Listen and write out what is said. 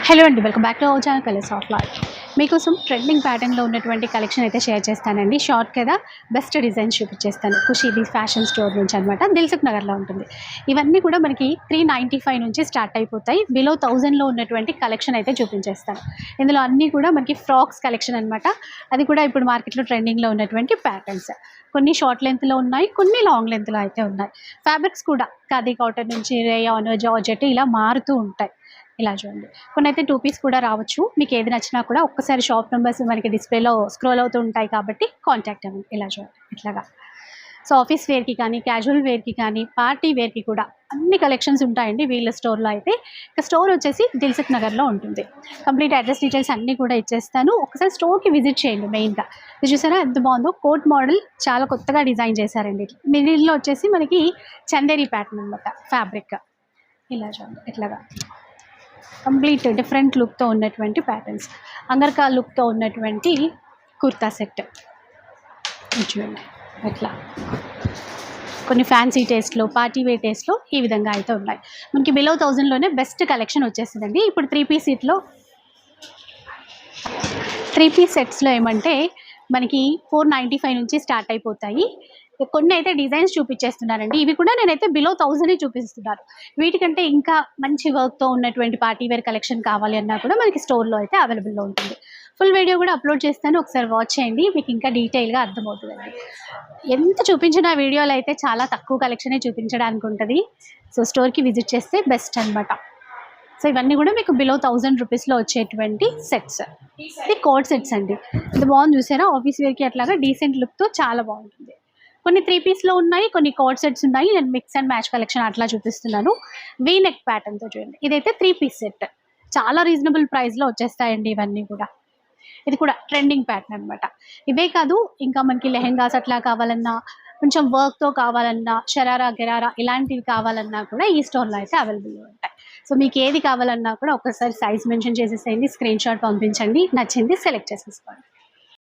Hello అండి, welcome back to our channel colours of life. మీకోసం trending ప్యాటర్న్లో ఉన్నటువంటి కలెక్షన్ అయితే షేర్ చేస్తానండి. షార్ట్ కదా బెస్ట్ డిజైన్స్ చూపించేస్తాను. ఖుషీది ఫ్యాషన్ స్టోర్ నుంచి అనమాట, దిల్సుఖ్ నగర్లో ఉంటుంది. ఇవన్నీ కూడా మనకి 395 నుంచి స్టార్ట్ అయిపోతాయి. బిలో 1000లో ఉన్నటువంటి కలెక్షన్ అయితే చూపించేస్తాను. ఇందులో అన్నీ కూడా మనకి ఫ్రాక్స్ కలెక్షన్ అనమాట. అది కూడా ఇప్పుడు మార్కెట్లో ట్రెండింగ్లో ఉన్నటువంటి ప్యాటర్న్స్. కొన్ని షార్ట్ లెంత్లో ఉన్నాయి, కొన్ని లాంగ్ లెంత్లో అయితే ఉన్నాయి. ఫ్యాబ్రిక్స్ కూడా ఖాదీ కాటన్ నుంచి రేయాన్, జార్జెట్ ఇలా మారుతూ ఉంటాయి. ఇలా చూడండి, కొన్ని అయితే 2 పీస్ కూడా రావచ్చు. మీకు ఏది నచ్చినా కూడా ఒక్కసారి షాప్ నెంబర్స్ మనకి డిస్ప్లేలో స్క్రోల్ అవుతూ ఉంటాయి కాబట్టి కాంటాక్ట్ అవ్వండి. ఇలా చూడండి, ఇట్లాగా. సో ఆఫీస్ వేర్కి కానీ, క్యాజువల్ వేర్కి కానీ, పార్టీ వేర్కి కూడా అన్ని కలెక్షన్స్ ఉంటాయండి వీళ్ళ స్టోర్లో అయితే. ఇక స్టోర్ వచ్చేసి దిల్సుఖ్ నగర్లో ఉంటుంది. కంప్లీట్ అడ్రస్ డీటెయిల్స్ అన్నీ కూడా ఇచ్చేస్తాను. ఒకసారి స్టోర్కి విజిట్ చేయండి. మెయిన్గా ఇది చూసారా ఎంత బాగుందో, కోట్ మోడల్ చాలా కొత్తగా డిజైన్ చేశారండి. మిడిల్లో వచ్చేసి మనకి చందేరి ప్యాటర్న్ అనమాట ఫ్యాబ్రిక్. ఇలా చూడండి, ఇట్లాగా కంప్లీట్ డిఫరెంట్ లుక్తో ఉన్నటువంటి ప్యాటర్న్స్. అంగర్కా లుక్తో ఉన్నటువంటి కుర్తా సెట్ చూడండి. ఇట్లా కొన్ని ఫ్యాన్సీ టేస్ట్లో, పార్టీ వేర్ టేస్ట్లో ఈ విధంగా అయితే ఉన్నాయి. మనకి బిలో 1000లోనే బెస్ట్ కలెక్షన్ వచ్చేసిందండి. ఇప్పుడు 3 పీస్ సెట్లో 3 పీస్ సెట్స్లో ఏమంటే మనకి 495 నుంచి స్టార్ట్ అయిపోతాయి. కొన్ని అయితే డిజైన్స్ చూపించేస్తున్నారండి. ఇవి కూడా నేనైతే బిలో 1000 చూపిస్తున్నాను. వీటికంటే ఇంకా మంచి వర్క్తో ఉన్నటువంటి పార్టీ వేర్ కలెక్షన్ కావాలి అన్నా కూడా మనకి స్టోర్లో అయితే అవైలబుల్లో ఉంటుంది. ఫుల్ వీడియో కూడా అప్లోడ్ చేస్తాను, ఒకసారి వాచ్ చేయండి. మీకు ఇంకా డీటెయిల్గా అర్థమవుతుందండి. ఎంత చూపించిన వీడియోలో అయితే చాలా తక్కువ కలెక్షనే చూపించడానికి ఉంటుంది. సో స్టోర్కి విజిట్ చేస్తే బెస్ట్ అనమాట. సో ఇవన్నీ కూడా మీకు బిలో 1000 రూపీస్లో వచ్చేటువంటి సెట్స్. ఇది కోట్ సెట్స్ అండి. ఇది బాగుంది చూసారా, ఆఫీస్ వేర్కి అట్లాగా డీసెంట్ లుక్తో చాలా బాగుంటుంది. కొన్ని 3 పీస్లో ఉన్నాయి, కొన్ని కోట్ సెట్స్ ఉన్నాయి. నేను మిక్స్ అండ్ మ్యాచ్ కలెక్షన్ అట్లా చూపిస్తున్నాను. వీ నెక్ ప్యాటర్న్తో చూడండి. ఇదైతే 3 పీస్ సెట్, చాలా రీజనబుల్ ప్రైస్లో వచ్చేస్తాయండి ఇవన్నీ కూడా. ఇది కూడా ట్రెండింగ్ ప్యాటర్న్ అనమాట. ఇవే కాదు, ఇంకా మనకి లెహెంగాస్ అట్లా కావాలన్నా, కొంచెం వర్క్తో కావాలన్నా, షరారా గిరారా ఇలాంటివి కావాలన్నా కూడా ఈ స్టోర్లో అయితే అవైలబుల్గా ఉంటాయి. సో మీకు ఏది కావాలన్నా కూడా ఒకసారి సైజ్ మెన్షన్ చేసేసేయండి, స్క్రీన్ షాట్ పంపించండి, నచ్చింది సెలెక్ట్ చేసేసుకోండి.